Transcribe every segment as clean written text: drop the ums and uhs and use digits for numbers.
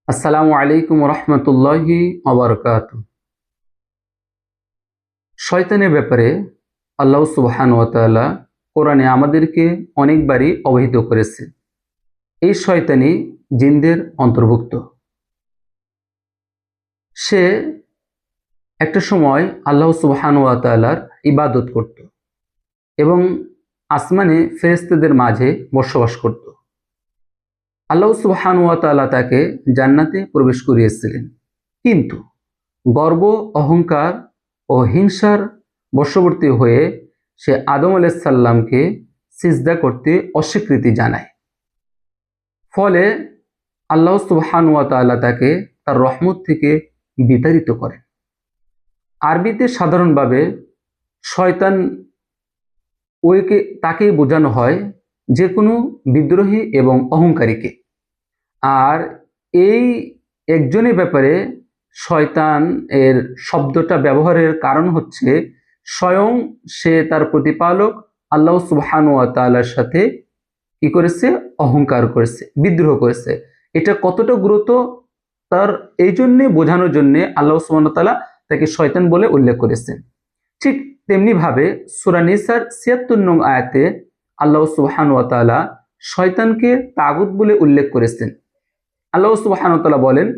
আসসালামু আলাইকুম রহমতুল্লাহি ওয়াবারাকাতুহু। শয়তানের ব্যাপারে আল্লাহ সুবহানাহু ওয়া তাআলা কোরআনে আমাদেরকে অনেকবারই অবহিত করেছেন। এই শয়তানি জিনদের অন্তর্ভুক্ত। সে একটা সময় আল্লাহ সুবহানাহু ওয়া তাআলার ইবাদত করত এবং আসমানে ফেরেশতাদের মাঝে বসবাস করত। আল্লাহ সুবহানাহু ওয়া তাআলা তাকে জান্নাতে প্রবেশ করিয়েছিলেন, কিন্তু গর্ব, অহংকার ও হিংসার বশবর্তী হয়ে সে আদম আলাইহিস সালামকে সিজদা করতে অস্বীকৃতি জানায়। ফলে আল্লাহ সুবহানাহু ওয়া তাআলা তাকে তার রহমত থেকে বিতাড়িত করেন। আরবিতে সাধারণভাবে শয়তান তাকেই বোঝানো হয় যে কোনো বিদ্রোহী এবং অহংকারীকে। আর এই একজনের ব্যাপারে শয়তান এর শব্দটা ব্যবহারের কারণ হচ্ছে স্বয়ং সে তার প্রতিপালক আল্লাহ সুবহানাহু ওয়া তাআলার সাথে কি করেছে? অহংকার করেছে, বিদ্রোহ করেছে। এটা কতটা গুরুত্ব তার এই জন্যে বোঝানোর জন্য আল্লাহ সুবহানাহু ওয়া তাআলা তাকে শয়তান বলে উল্লেখ করেছেন। ঠিক তেমনি ভাবে সূরা নিসার ৭৬ নং আয়াতে আল্লাহ সুবহানাহু ওয়া তাআলা শয়তানকে তাগুত বলে উল্লেখ করেছেন। আল্লাহ সুবহানাহু ওয়া তাআলা বলেন,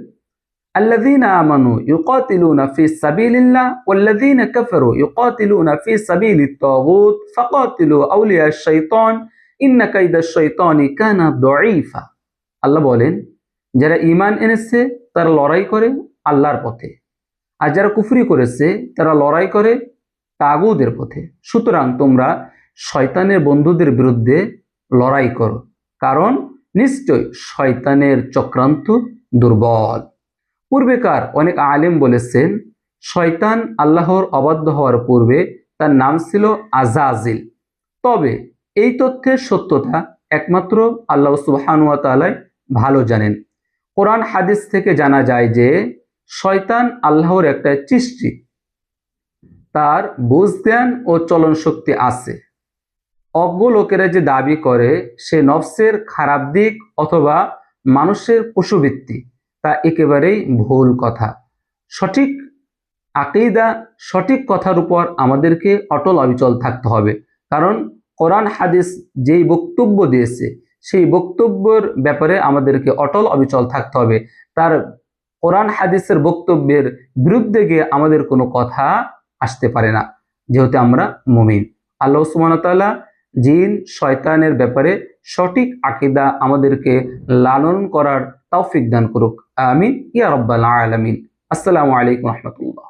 আল্লাযীনা আমানু ইউকাতিলুনা ফি সাবিলিল্লাহ ওয়াল্লাযীনা কাফারু ইউকাতিলুনা ফি সাবিলিত তাগুত ফাকাতিলু আউলিয়া শাইতান ইন্না কাইদাশ শাইতানি কানা দাঈফা। আল্লাহ বলেন, যারা ঈমান এনেছে তারা লড়াই করে আল্লাহর পথে, আর যারা কুফরি করেছে তারা লড়াই করে তাগুদের পথে। সুতরাং তোমরা শয়তানের বন্ধুদের বিরুদ্ধে লড়াই করো, কারণ নিশ্চয় শয়তানের চক্রান্ত দুর্বল। পূর্বেকার অনেক আলেম বলেছেন, শয়তান আল্লাহর অবাধ্য হওয়ার পূর্বে তার নাম ছিল আজাজিল। তবে এই তথ্যের সত্যতা একমাত্র আল্লাহ সুবহানাহু ওয়া তাআলা ভালো জানেন। কোরআন হাদিস থেকে জানা যায় যে শয়তান আল্লাহর একটা সৃষ্টি, তার বুঝ জ্ঞান ও চলন শক্তি আছে। অজ্ঞ লোকেরা যে দাবি করে সে নফসের খারাপ দিক অথবা মানুষের পশুবৃত্তি, তা একেবারেই ভুল কথা। সঠিক আকীদা, সঠিক কথার উপর আমাদেরকে অটল অবিচল থাকতে হবে, কারণ কোরআন হাদিস যেই বক্তব্য দিয়েছে সেই বক্তব্যের ব্যাপারে আমাদেরকে অটল অবিচল থাকতে হবে। তার কোরআন হাদিসের বক্তব্যের বিরুদ্ধে গিয়ে আমাদের কোনো কথা আসতে পারে না, যেহেতু আমরা মুমিন। আল্লাহ সুবহানাহু ওয়া তাআলা জিন শয়তানের ব্যাপারে সঠিক আকীদা আমাদেরকে লালন করার তৌফিক দান করুক। আমিন ইয়া রাব্বাল আলামিন। আসসালামু আলাইকুম ওয়া রাহমাতুল্লাহ।